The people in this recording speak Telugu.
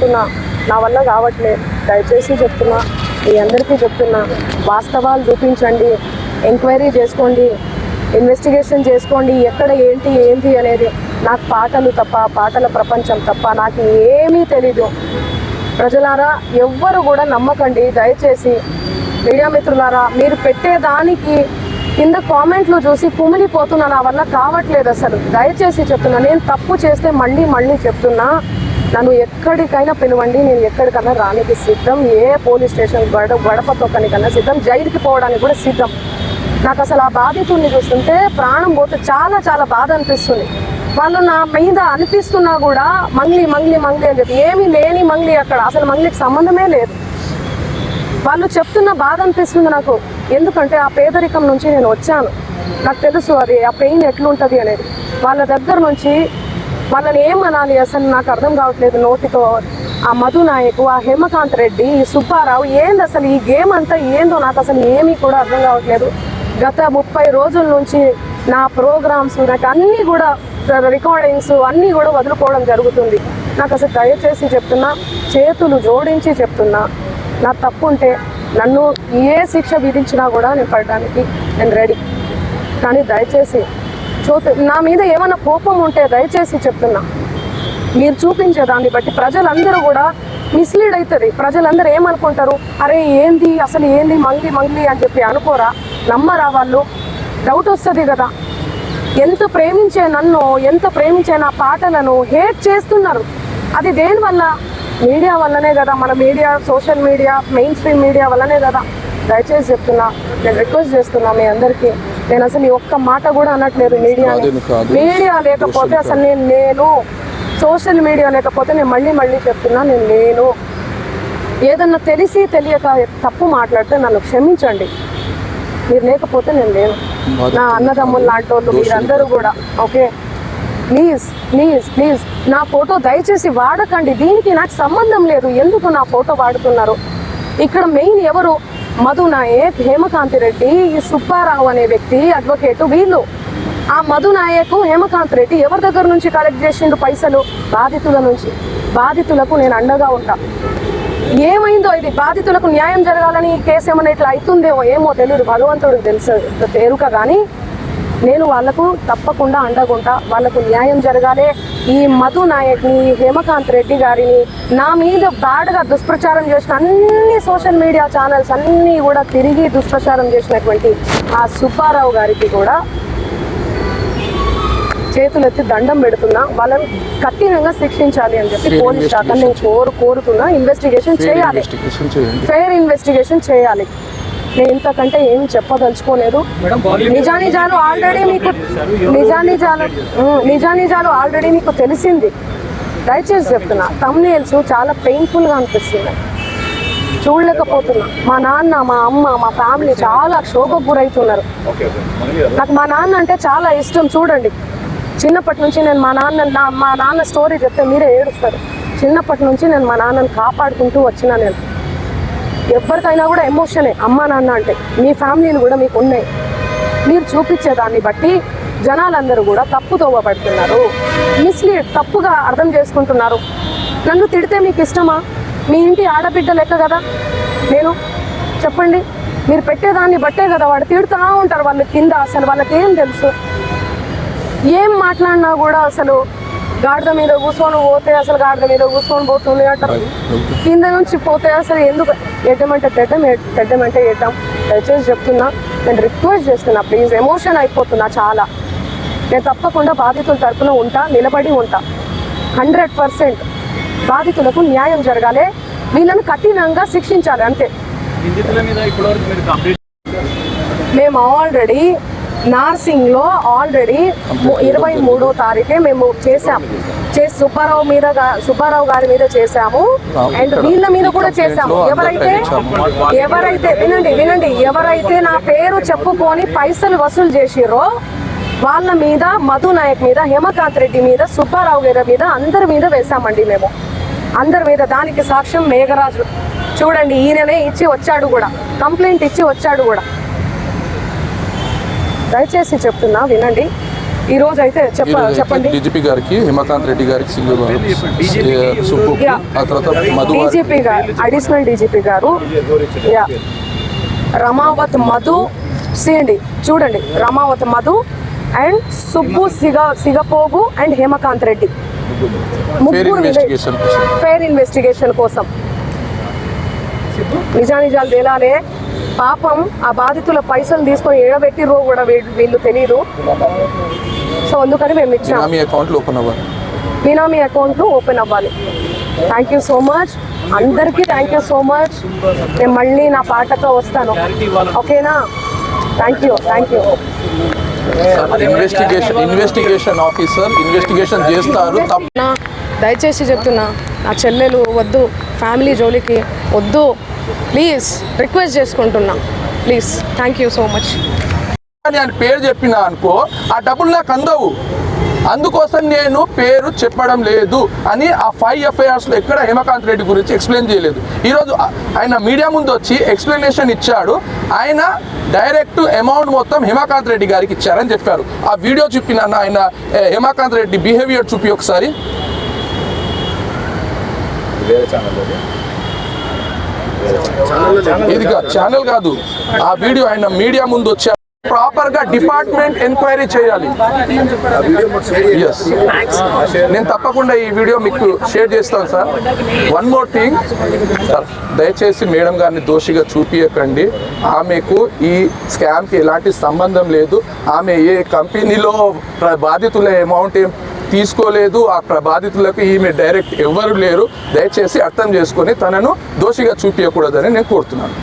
చెప్తున్నా, నా వల్ల కావట్లేదు. దయచేసి చెప్తున్నా, మీ అందరికీ చెప్తున్నా, వాస్తవాలు చూపించండి, ఎంక్వైరీ చేసుకోండి, ఇన్వెస్టిగేషన్ చేసుకోండి, ఎక్కడ ఏంటి అనేది. నాకు పాటలు తప్ప, పాటల ప్రపంచం తప్ప నాకు ఏమీ తెలీదు. ప్రజలారా ఎవ్వరు కూడా నమ్మకండి దయచేసి. మీడియా మిత్రులారా, మీరు పెట్టేదానికి కింద కామెంట్లు చూసి కుమిలిపోతున్నా, నా వల్ల కావట్లేదు అసలు. దయచేసి చెప్తున్నా, నేను తప్పు చేస్తే మళ్ళీ చెప్తున్నా, నన్ను ఎక్కడికైనా పిలవండి, నేను ఎక్కడికైనా రానికి సిద్ధం. ఏ పోలీస్ స్టేషన్ గడప తొక్కనికన్నా సిద్ధం, జైలుకి పోవడానికి కూడా సిద్ధం. నాకు అసలు ఆ బాధితుల్ని చూస్తుంటే ప్రాణం పోతే చాలా బాధ అనిపిస్తుంది. వాళ్ళు నా మీద అనిపిస్తున్నా కూడా మంగ్లీ అని చెప్పి, ఏమీ లేని మంగ్లీ అక్కడ, అసలు మంగ్లీకి సంబంధమే లేదు. వాళ్ళు చెప్తున్న బాధ అనిపిస్తుంది నాకు. ఎందుకంటే ఆ పేదరికం నుంచి నేను వచ్చాను, నాకు తెలుసు అది ఆ పెయిన్ ఎట్లుంటుంది అనేది. వాళ్ళ దగ్గర నుంచి వాళ్ళని ఏమనాలి అసలు నాకు అర్థం కావట్లేదు నోటితో. ఆ మధు నాయకు, ఆ హేమకాంత్ రెడ్డి, ఈ సుబ్బారావు, ఏంది అసలు ఈ గేమ్ అంతా ఏందో నాకు అసలు ఏమీ కూడా అర్థం కావట్లేదు. గత 30 రోజుల నుంచి నా ప్రోగ్రామ్స్, నాకు అన్నీ కూడా రికార్డింగ్స్ అన్నీ కూడా వదులుకోవడం జరుగుతుంది. నాకు అసలు దయచేసి చెప్తున్నా, చేతులు జోడించి చెప్తున్నా, నా తప్పు ఉంటే నన్ను ఏ శిక్ష విధించినా కూడా నేను పడడానికి నేను రెడీ. కానీ దయచేసి నా మీద ఏమైనా కోపం ఉంటే దయచేసి చెప్తున్నా, మీరు చూపించే దాన్ని బట్టి ప్రజలందరూ కూడా మిస్లీడ్ అవుతుంది. ప్రజలందరూ ఏమనుకుంటారు, అరే ఏంది అసలు ఏంది మంగ్లీ అని చెప్పి అనుకోరా, నమ్మరా వాళ్ళు? డౌట్ వస్తుంది కదా. ఎంత ప్రేమించే నన్ను, ఎంత ప్రేమించే నా పాటలను హేట్ చేస్తున్నారు. అది దేనివల్ల? మీడియా వల్లనే కదా. మన media, social media, main stream media వల్లనే కదా. దయచేసి చెప్తున్నా, నేను రిక్వెస్ట్ చేస్తున్నా మీ అందరికీ. నేను అసలు ఈ ఒక్క మాట కూడా అనట్లేదు. మీడియా లేకపోతే అసలు నేను సోషల్ మీడియా లేకపోతే నేను మళ్ళీ చెప్తున్నా, నేను లేను. ఏదన్నా తెలిసి తెలియక తప్పు మాట్లాడితే నన్ను క్షమించండి. మీరు లేకపోతే నేను లేను. నా అన్నదమ్ములు లాంటి వాళ్ళు మీరందరూ కూడా ఓకే. ప్లీజ్ నా ఫోటో దయచేసి వాడకండి. దీనికి నాకు సంబంధం లేదు. ఎందుకు నా ఫోటో వాడుతున్నారు? ఇక్కడ మెయిన్ ఎవరు? మధు నాయక్, హేమకాంత్ రెడ్డి, ఈ సుబ్బారావు అనే వ్యక్తి, అడ్వకేటు, వీళ్ళు. ఆ మధు నాయక్, హేమకాంత్ రెడ్డి ఎవరి దగ్గర నుంచి కలెక్ట్ చేసిండు పైసలు? బాధితుల నుంచి. బాధితులకు నేను అండగా ఉంటా. ఏమైందో ఇది, బాధితులకు న్యాయం జరగాలని ఈ కేసు ఏమైనా ఇట్లా అవుతుందేమో ఏమో తెలియదు, భగవంతుడికి తెలుసు తేరుక. కానీ నేను వాళ్లకు తప్పకుండా అండగుంటా. వాళ్లకు న్యాయం జరగాలి. ఈ మధు నాయక్ని, హేమకాంత్ రెడ్డి గారిని, నా మీద బ్యాడ్గా దుష్ప్రచారం చేసిన అన్ని సోషల్ మీడియా ఛానల్స్ అన్నీ కూడా తిరిగి దుష్ప్రచారం చేసినటువంటి ఆ సుబ్బారావు గారికి కూడా చేతులెత్తి దండం పెడుతున్నా. వాళ్ళని కఠినంగా శిక్షించాలి అని చెప్పి పోలీస్ శాఖ నేను కోరుతున్నా. ఇన్వెస్టిగేషన్ చేయాలి, ఫెయిర్ ఇన్వెస్టిగేషన్ చేయాలి. నేను ఇంతకంటే ఏమి చెప్పదలుచుకోలేదు. నిజానిజాలు ఆల్రెడీ మీకు తెలిసింది. దయచేసి చెప్తున్నా, థంబ్నెయిల్స్ చాలా పెయిన్ఫుల్గా అనిపిస్తుంది, చూడలేకపోతున్నా. మా నాన్న, మా అమ్మ, మా ఫ్యామిలీ చాలా క్షోభకు గురవుతున్నారు. నాకు మా నాన్న అంటే చాలా ఇష్టం. చూడండి, చిన్నప్పటి నుంచి నేను మా నాన్న స్టోరీ చెప్తే మీరే ఏడుస్తారు. చిన్నప్పటి నుంచి నేను మా నాన్నని కాపాడుకుంటూ వచ్చినా. నేను ఎవరికైనా కూడా ఎమోషనే అమ్మ నాన్న అంటే. మీ ఫ్యామిలీలు కూడా మీకు ఉన్నాయి. మీరు చూపించేదాన్ని బట్టి జనాలందరూ కూడా తప్పుదోవ పడుతున్నారు, మిస్లీడ్, తప్పుగా అర్థం చేసుకుంటున్నారు. నన్ను తిడితే మీకు ఇష్టమా? మీ ఇంటి ఆడబిడ్డ లెక్క కదా నేను. చెప్పండి, మీరు పెట్టేదాన్ని బట్టే కదా వాడు తిడుతూ ఉంటారు. వాళ్ళ కింద అసలు వాళ్ళకి ఏం తెలుసు? ఏం మాట్లాడినా కూడా అసలు గాడిద మీద కూర్చొని పోతే అసలు గాడిద మీద కూర్చొని పోతుంది అంటారు. కింద నుంచి పోతే అసలు ఎందుకు ఎడ్డమంటే తెడ్డమంటే ఎడ్డాం. దయచేసి చెప్తున్నా, నేను రిక్వెస్ట్ చేస్తున్నా, ప్లీజ్. ఎమోషన్ అయిపోతున్నా చాలా. నేను తప్పకుండా బాధితుల తరఫున ఉంటా, నిలబడి ఉంటా. 100% బాధితులకు న్యాయం జరగాలి, వీళ్ళని కఠినంగా శిక్షించాలి, అంతే. మేము ఆల్రెడీ నార్సింగ్లో 23వ తారీఖే మేము చేసాము. సుబ్బారావు గారి మీద చేసాము, అండ్ వీళ్ళ మీద కూడా చేసాము. ఎవరైతే వినండి, ఎవరైతే నా పేరు చెప్పుకొని పైసలు వసూలు చేసిరో వాళ్ళ మీద, మధు నాయక్ మీద, హేమకాంత్ రెడ్డి మీద, సుబ్బారావు గారి మీద, అందరి మీద వేసామండి మేము. అందరి మీద. దానికి సాక్ష్యం మేఘరాజు. చూడండి, ఈయననే ఇచ్చి వచ్చాడు కూడా, కంప్లైంట్ ఇచ్చి వచ్చాడు కూడా. దయచేసి చెప్తున్నా, వినండి. ఈ రోజు అయితే చెప్పండి. డీజీపీ గారికి, హిమకాంత్ రెడ్డి గారికి, సుబ్బు, ఆ తర్వాత మధు, డీజీపీ గారు, అడిషనల్ డీజీపీ గారు, రమావత్ మధు, చూడండి రమావత్ మధు అండ్ సుబ్బు సిగపోగు అండ్ హేమకాంత్ రెడ్డి ముగ్గురు ఫెయిర్ ఇన్వెస్టిగేషన్ కోసం నిజానిజాలు తేలాలే. పాపం ఆ బాధితుల పైసలు తీసుకొని ఏడబెట్టిరో కూడా వీళ్ళు తెలియదు. సో అందుకని మేము ఇచ్చాము. బినామీ అకౌంట్లు ఓపెన్ అవ్వాలి. థ్యాంక్ యూ సో మచ్ అందరికీ, థ్యాంక్ యూ సో మచ్. నేను మళ్ళీ నా పాటతో వస్తాను, ఓకేనా? Thank you. Investigation officer investigation చేస్తారు. దయచేసి చెప్తున్నా, నా చెల్లెలు వద్దు, ఫ్యామిలీ జోలికి వద్దు, ప్లీజ్ రిక్వెస్ట్ చేసుకుంటున్నా, please. Thank you so much. నేను పేరు చెప్పినా అనుకో, ఆ డబ్బులు నాకు అందవు. అందుకోసం నేను పేరు చెప్పడం లేదు అని ఆ 5 FIRs లో ఎక్కడ హేమకాంత్ రెడ్డి గురించి ఎక్స్ప్లెయిన్ చేయలేదు. ఈరోజు ఆయన మీడియా ముందు వచ్చి ఎక్స్ప్లెనేషన్ ఇచ్చాడు. ఆయన డైరెక్ట్ అమౌంట్ మొత్తం హేమకాంత్ రెడ్డి గారికి ఇచ్చారని చెప్పారు. ఆ వీడియో చూపిన ఆయన హేమకాంత్ రెడ్డి బిహేవియర్ చూపి ఒకసారి. ఇది ఛానల్ కాదు, ఆ వీడియో ఆయన మీడియా ముందు వచ్చారు. ప్రాపర్ గా డిపార్ట్మెంట్ ఎంక్వైరీ చేయాలి. నేను తప్పకుండా ఈ వీడియో మీకు షేర్ చేస్తాను sir. One more thing sir, దయచేసి మేడం గారిని దోషిగా చూపించకండి. ఆమెకు ఈ స్కామ్కి ఎలాంటి సంబంధం లేదు. ఆమె ఏ కంపెనీలో బాధితుల అమౌంట్ ఏం తీసుకోలేదు. ఆ బాధితులకు ఈమె డైరెక్ట్ ఎవరు లేరు. దయచేసి అర్థం చేసుకొని తనను దోషిగా చూపించకూడదని నేను కోరుతున్నాను.